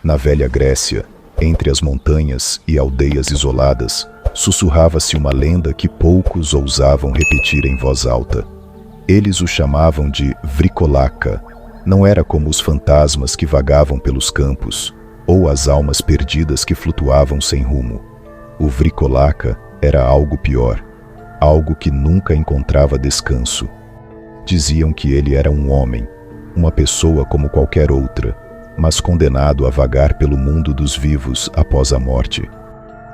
Na velha Grécia, entre as montanhas e aldeias isoladas, sussurrava-se uma lenda que poucos ousavam repetir em voz alta. Eles o chamavam de Vricolaca. Não era como os fantasmas que vagavam pelos campos, ou as almas perdidas que flutuavam sem rumo. O Vricolaca era algo pior, algo que nunca encontrava descanso. Diziam que ele era um homem, uma pessoa como qualquer outra, mas condenado a vagar pelo mundo dos vivos após a morte.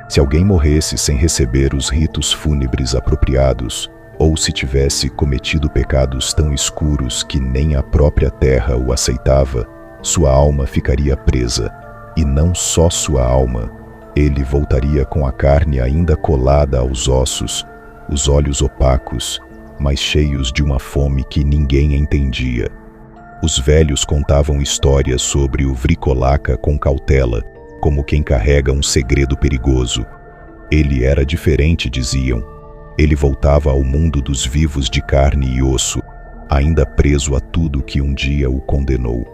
Se alguém morresse sem receber os ritos fúnebres apropriados, ou se tivesse cometido pecados tão escuros que nem a própria terra o aceitava, sua alma ficaria presa, e não só sua alma. Ele voltaria com a carne ainda colada aos ossos, os olhos opacos, mas cheios de uma fome que ninguém entendia. Os velhos contavam histórias sobre o Vricolaca com cautela, como quem carrega um segredo perigoso. Ele era diferente, diziam. Ele voltava ao mundo dos vivos de carne e osso, ainda preso a tudo que um dia o condenou.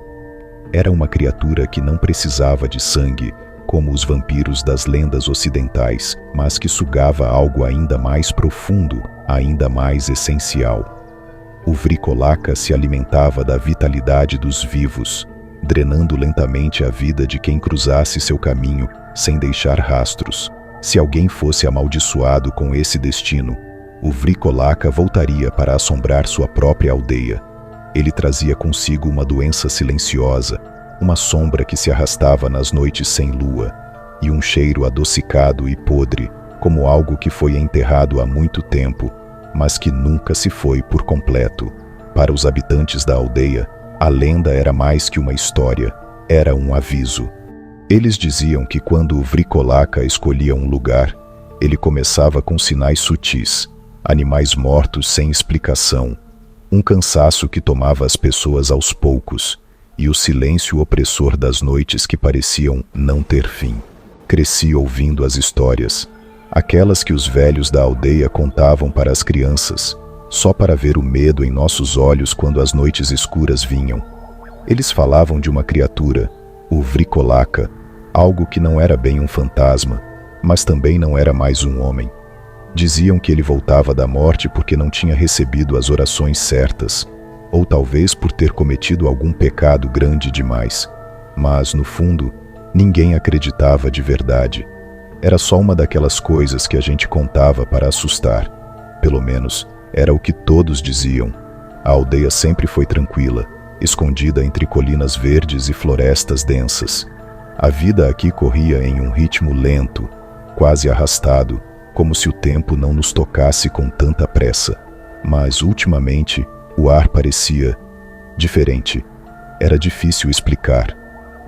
Era uma criatura que não precisava de sangue, como os vampiros das lendas ocidentais, mas que sugava algo ainda mais profundo, ainda mais essencial. O Vricolaca se alimentava da vitalidade dos vivos, drenando lentamente a vida de quem cruzasse seu caminho sem deixar rastros. Se alguém fosse amaldiçoado com esse destino, o Vricolaca voltaria para assombrar sua própria aldeia. Ele trazia consigo uma doença silenciosa, uma sombra que se arrastava nas noites sem lua, e um cheiro adocicado e podre, como algo que foi enterrado há muito tempo, mas que nunca se foi por completo. Para os habitantes da aldeia, a lenda era mais que uma história, era um aviso. Eles diziam que quando o Vricolaca escolhia um lugar, ele começava com sinais sutis, animais mortos sem explicação, um cansaço que tomava as pessoas aos poucos, e o silêncio opressor das noites que pareciam não ter fim. Cresci ouvindo as histórias, aquelas que os velhos da aldeia contavam para as crianças, só para ver o medo em nossos olhos quando as noites escuras vinham. Eles falavam de uma criatura, o Vricolaca, algo que não era bem um fantasma, mas também não era mais um homem. Diziam que ele voltava da morte porque não tinha recebido as orações certas, ou talvez por ter cometido algum pecado grande demais. Mas, no fundo, ninguém acreditava de verdade. Era só uma daquelas coisas que a gente contava para assustar. Pelo menos, era o que todos diziam. A aldeia sempre foi tranquila, escondida entre colinas verdes e florestas densas. A vida aqui corria em um ritmo lento, quase arrastado, como se o tempo não nos tocasse com tanta pressa. Mas, ultimamente, o ar parecia diferente. Era difícil explicar.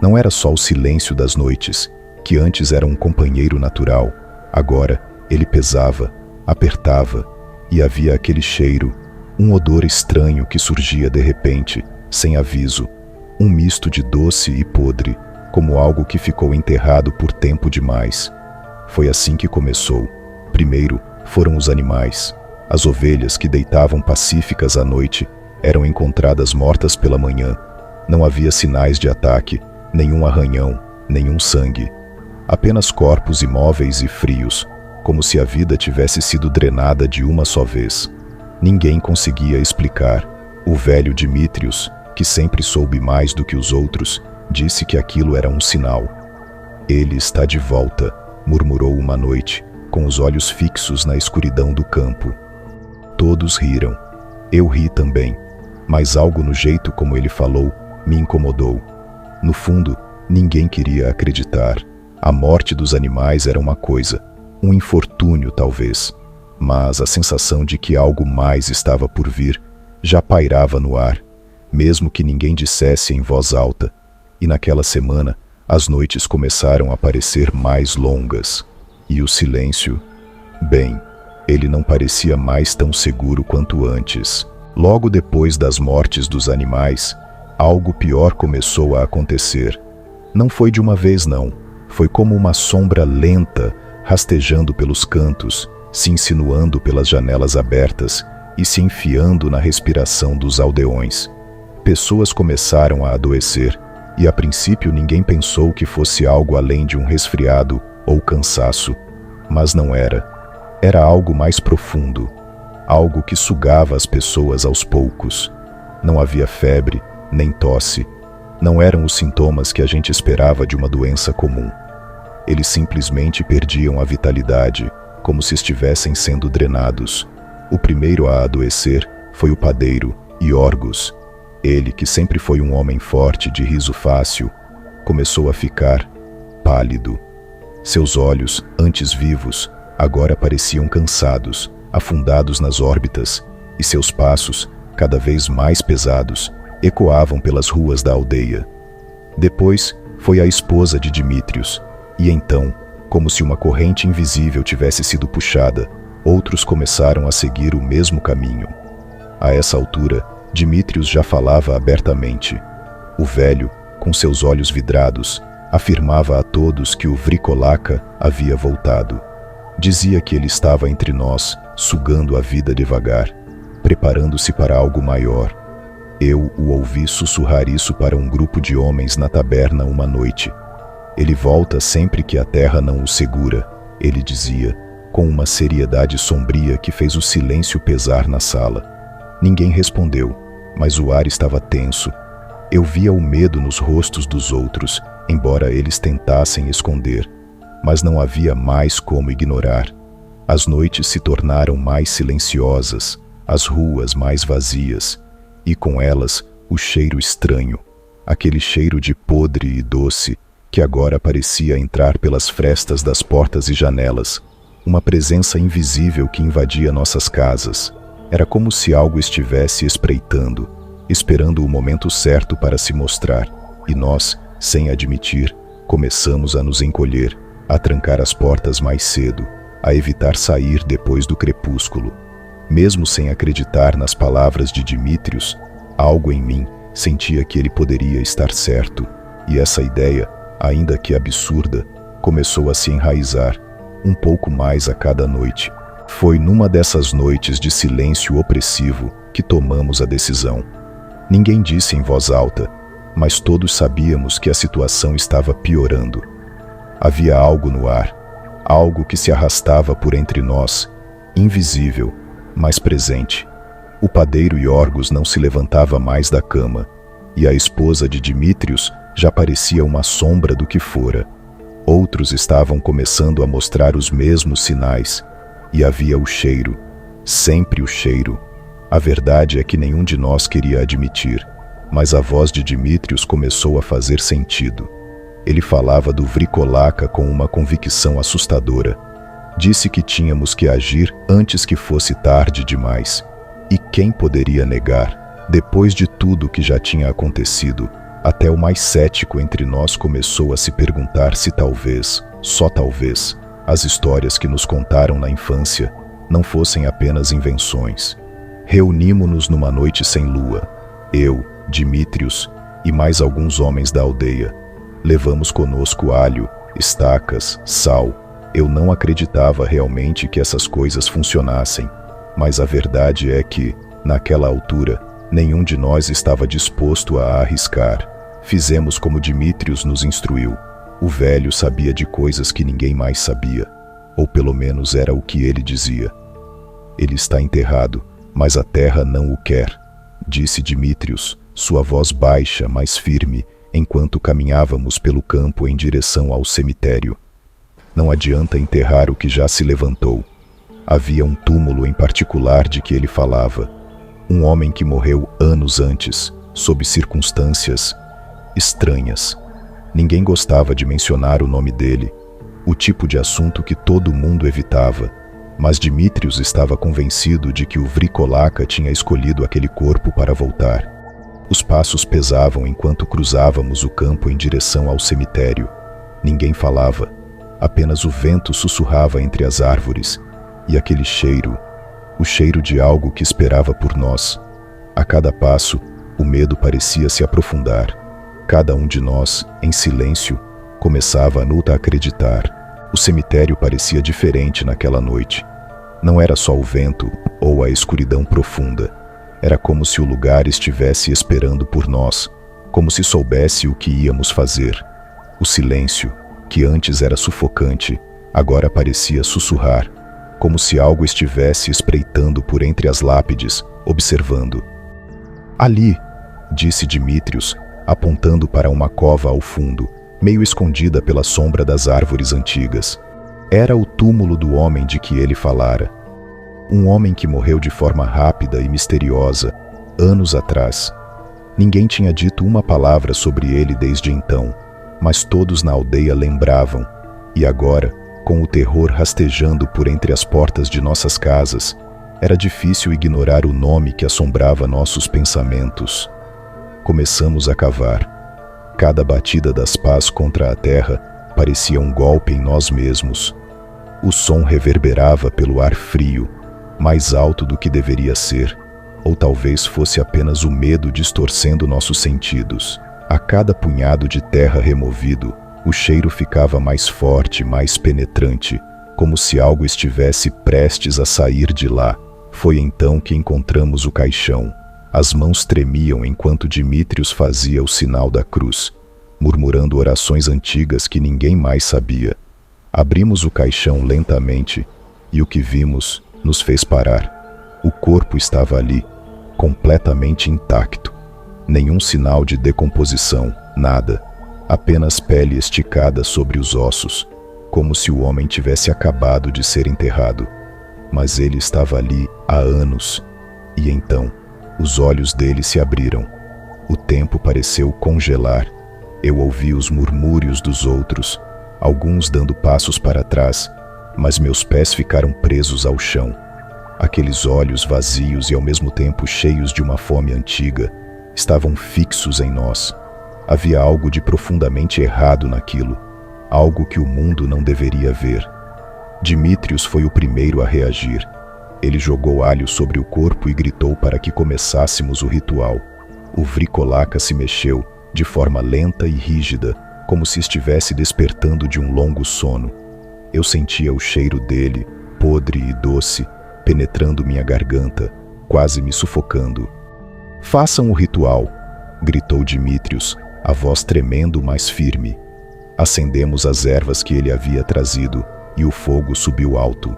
Não era só o silêncio das noites, que antes era um companheiro natural. Agora, ele pesava, apertava, e havia aquele cheiro, um odor estranho que surgia de repente, sem aviso, um misto de doce e podre, como algo que ficou enterrado por tempo demais. Foi assim que começou. Primeiro foram os animais. As ovelhas que deitavam pacíficas à noite eram encontradas mortas pela manhã. Não havia sinais de ataque, nenhum arranhão, nenhum sangue. Apenas corpos imóveis e frios, como se a vida tivesse sido drenada de uma só vez. Ninguém conseguia explicar. O velho Dimitrios, que sempre soube mais do que os outros, disse que aquilo era um sinal. Ele está de volta, murmurou uma noite, com os olhos fixos na escuridão do campo. Todos riram. Eu ri também, mas algo no jeito como ele falou me incomodou. No fundo, ninguém queria acreditar. A morte dos animais era uma coisa, um infortúnio talvez, mas a sensação de que algo mais estava por vir já pairava no ar, mesmo que ninguém dissesse em voz alta. E naquela semana, as noites começaram a parecer mais longas. E o silêncio? Bem, ele não parecia mais tão seguro quanto antes. Logo depois das mortes dos animais, algo pior começou a acontecer. Não foi de uma vez, não. Foi como uma sombra lenta, rastejando pelos cantos, se insinuando pelas janelas abertas e se enfiando na respiração dos aldeões. Pessoas começaram a adoecer, e a princípio ninguém pensou que fosse algo além de um resfriado ou cansaço, mas não era. Era algo mais profundo, algo que sugava as pessoas aos poucos. Não havia febre, nem tosse. Não eram os sintomas que a gente esperava de uma doença comum. Eles simplesmente perdiam a vitalidade, como se estivessem sendo drenados. O primeiro a adoecer foi o padeiro, Iorgos. Ele, que sempre foi um homem forte de riso fácil, começou a ficar pálido. Seus olhos, antes vivos, agora pareciam cansados, afundados nas órbitas, e seus passos, cada vez mais pesados, ecoavam pelas ruas da aldeia. Depois foi a esposa de Dimitrios, e então, como se uma corrente invisível tivesse sido puxada, outros começaram a seguir o mesmo caminho. A essa altura, Dimitrios já falava abertamente. O velho, com seus olhos vidrados, afirmava a todos que o Vricolaca havia voltado. Dizia que ele estava entre nós, sugando a vida devagar, preparando-se para algo maior. Eu o ouvi sussurrar isso para um grupo de homens na taberna uma noite. Ele volta sempre que a terra não o segura, ele dizia, com uma seriedade sombria que fez o silêncio pesar na sala. Ninguém respondeu, mas o ar estava tenso. Eu via o medo nos rostos dos outros, embora eles tentassem esconder, mas não havia mais como ignorar. As noites se tornaram mais silenciosas, as ruas mais vazias, e com elas o cheiro estranho, aquele cheiro de podre e doce que agora parecia entrar pelas frestas das portas e janelas, uma presença invisível que invadia nossas casas. Era como se algo estivesse espreitando, esperando o momento certo para se mostrar, e nós, sem admitir, começamos a nos encolher, a trancar as portas mais cedo, a evitar sair depois do crepúsculo. Mesmo sem acreditar nas palavras de Dimitrios, algo em mim sentia que ele poderia estar certo, e essa ideia, ainda que absurda, começou a se enraizar, um pouco mais a cada noite. Foi numa dessas noites de silêncio opressivo que tomamos a decisão. Ninguém disse em voz alta, mas todos sabíamos que a situação estava piorando. Havia algo no ar, algo que se arrastava por entre nós, invisível, mas presente. O padeiro Iorgos não se levantava mais da cama, e a esposa de Dimitrios já parecia uma sombra do que fora. Outros estavam começando a mostrar os mesmos sinais, e havia o cheiro, sempre o cheiro. A verdade é que nenhum de nós queria admitir, mas a voz de Dimitrios começou a fazer sentido. Ele falava do Vricolaca com uma convicção assustadora. Disse que tínhamos que agir antes que fosse tarde demais. E quem poderia negar? Depois de tudo que já tinha acontecido, até o mais cético entre nós começou a se perguntar se talvez, só talvez, as histórias que nos contaram na infância não fossem apenas invenções. Reunimo-nos numa noite sem lua, eu, Dimitrios e mais alguns homens da aldeia. Levamos conosco alho, estacas, sal. Eu não acreditava realmente que essas coisas funcionassem, mas a verdade é que, naquela altura, nenhum de nós estava disposto a arriscar. Fizemos como Dimitrios nos instruiu. O velho sabia de coisas que ninguém mais sabia, ou pelo menos era o que ele dizia. Ele está enterrado, mas a terra não o quer, disse Dimitrios, sua voz baixa, mas firme, enquanto caminhávamos pelo campo em direção ao cemitério. Não adianta enterrar o que já se levantou. Havia um túmulo em particular de que ele falava. Um homem que morreu anos antes, sob circunstâncias estranhas. Ninguém gostava de mencionar o nome dele, o tipo de assunto que todo mundo evitava, mas Dimitrios estava convencido de que o Vricolaca tinha escolhido aquele corpo para voltar. Os passos pesavam enquanto cruzávamos o campo em direção ao cemitério. Ninguém falava, apenas o vento sussurrava entre as árvores, e aquele cheiro, o cheiro de algo que esperava por nós. A cada passo, o medo parecia se aprofundar. Cada um de nós, em silêncio, começava a não acreditar. O cemitério parecia diferente naquela noite. Não era só o vento ou a escuridão profunda. Era como se o lugar estivesse esperando por nós. como se soubesse o que íamos fazer. O silêncio, que antes era sufocante, agora parecia sussurrar, como se algo estivesse espreitando por entre as lápides, observando. Ali, disse Dmítrios, apontando para uma cova ao fundo, meio escondida pela sombra das árvores antigas. Era o túmulo do homem de que ele falara. Um homem que morreu de forma rápida e misteriosa, anos atrás. Ninguém tinha dito uma palavra sobre ele desde então, mas todos na aldeia lembravam, e agora, com o terror rastejando por entre as portas de nossas casas, era difícil ignorar o nome que assombrava nossos pensamentos. Começamos a cavar. Cada batida das pás contra a terra parecia um golpe em nós mesmos. O som reverberava pelo ar frio, mais alto do que deveria ser, ou talvez fosse apenas o medo distorcendo nossos sentidos. A cada punhado de terra removido, o cheiro ficava mais forte, mais penetrante, como se algo estivesse prestes a sair de lá. Foi então que encontramos o caixão. As mãos tremiam enquanto Dmítrios fazia o sinal da cruz, murmurando orações antigas que ninguém mais sabia. Abrimos o caixão lentamente, e o que vimos nos fez parar. O corpo estava ali, completamente intacto. Nenhum sinal de decomposição, nada. Apenas pele esticada sobre os ossos, como se o homem tivesse acabado de ser enterrado. Mas ele estava ali há anos, e então, os olhos dele se abriram. O tempo pareceu congelar. Eu ouvi os murmúrios dos outros, alguns dando passos para trás, mas meus pés ficaram presos ao chão. Aqueles olhos vazios e ao mesmo tempo cheios de uma fome antiga estavam fixos em nós. Havia algo de profundamente errado naquilo, algo que o mundo não deveria ver. Dmítrios foi o primeiro a reagir. Ele jogou alho sobre o corpo e gritou para que começássemos o ritual. O Vricolaca se mexeu, de forma lenta e rígida, como se estivesse despertando de um longo sono. Eu sentia o cheiro dele, podre e doce, penetrando minha garganta, quase me sufocando. "Façam o ritual", gritou Dmítrios, a voz tremendo mais firme. Acendemos as ervas que ele havia trazido, e o fogo subiu alto.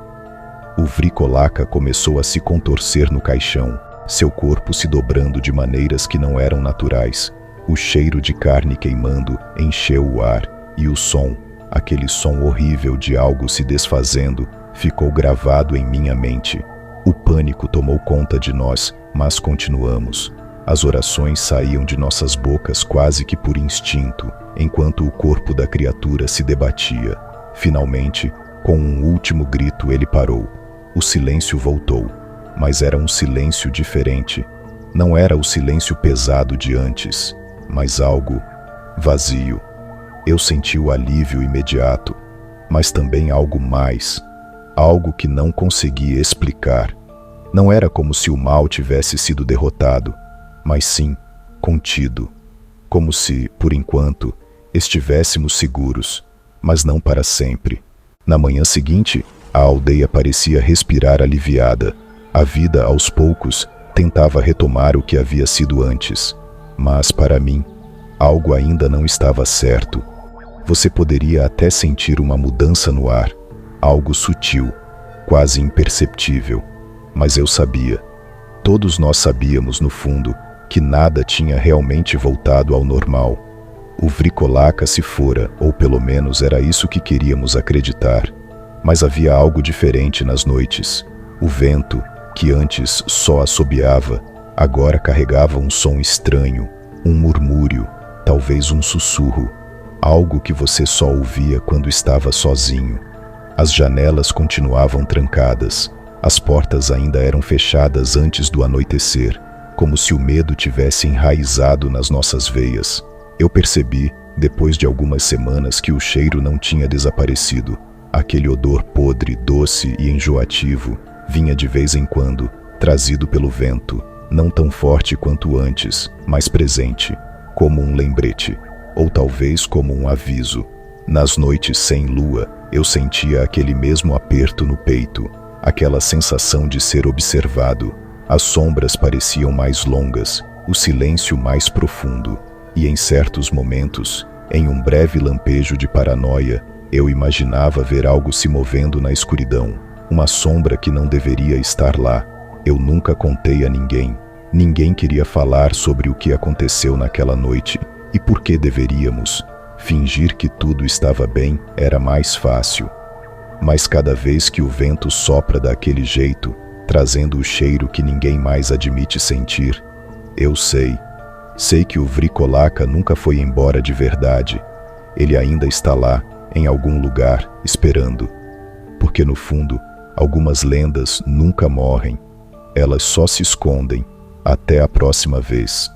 O Vricolaca começou a se contorcer no caixão, seu corpo se dobrando de maneiras que não eram naturais. O cheiro de carne queimando encheu o ar, e o som, aquele som horrível de algo se desfazendo, ficou gravado em minha mente. O pânico tomou conta de nós, mas continuamos. As orações saíam de nossas bocas quase que por instinto, enquanto o corpo da criatura se debatia. Finalmente, com um último grito, ele parou. O silêncio voltou, mas era um silêncio diferente. Não era o silêncio pesado de antes, mas algo vazio. Eu senti o alívio imediato, mas também algo mais, algo que não conseguia explicar. Não era como se o mal tivesse sido derrotado, mas sim contido, como se, por enquanto, estivéssemos seguros, mas não para sempre. Na manhã seguinte, a aldeia parecia respirar aliviada. A vida, aos poucos, tentava retomar o que havia sido antes. Mas, para mim, algo ainda não estava certo. Você poderia até sentir uma mudança no ar, algo sutil, quase imperceptível. Mas eu sabia, todos nós sabíamos no fundo, que nada tinha realmente voltado ao normal. O Vricolaca se fora, ou pelo menos era isso que queríamos acreditar. Mas havia algo diferente nas noites. O vento, que antes só assobiava, agora carregava um som estranho, um murmúrio, talvez um sussurro, algo que você só ouvia quando estava sozinho. As janelas continuavam trancadas, as portas ainda eram fechadas antes do anoitecer, como se o medo tivesse enraizado nas nossas veias. Eu percebi, depois de algumas semanas, que o cheiro não tinha desaparecido. Aquele odor podre, doce e enjoativo vinha de vez em quando, trazido pelo vento, não tão forte quanto antes, mas presente, como um lembrete, ou talvez como um aviso. Nas noites sem lua, eu sentia aquele mesmo aperto no peito, aquela sensação de ser observado. As sombras pareciam mais longas, o silêncio mais profundo. E em certos momentos, em um breve lampejo de paranoia, eu imaginava ver algo se movendo na escuridão, uma sombra que não deveria estar lá. Eu nunca contei a ninguém. Ninguém queria falar sobre o que aconteceu naquela noite. E por que deveríamos? Fingir que tudo estava bem era mais fácil. Mas cada vez que o vento sopra daquele jeito, trazendo o cheiro que ninguém mais admite sentir, eu sei que o Vricolaca nunca foi embora de verdade. Ele ainda está lá, em algum lugar, esperando. Porque no fundo, algumas lendas nunca morrem. Elas só se escondem. Até a próxima vez.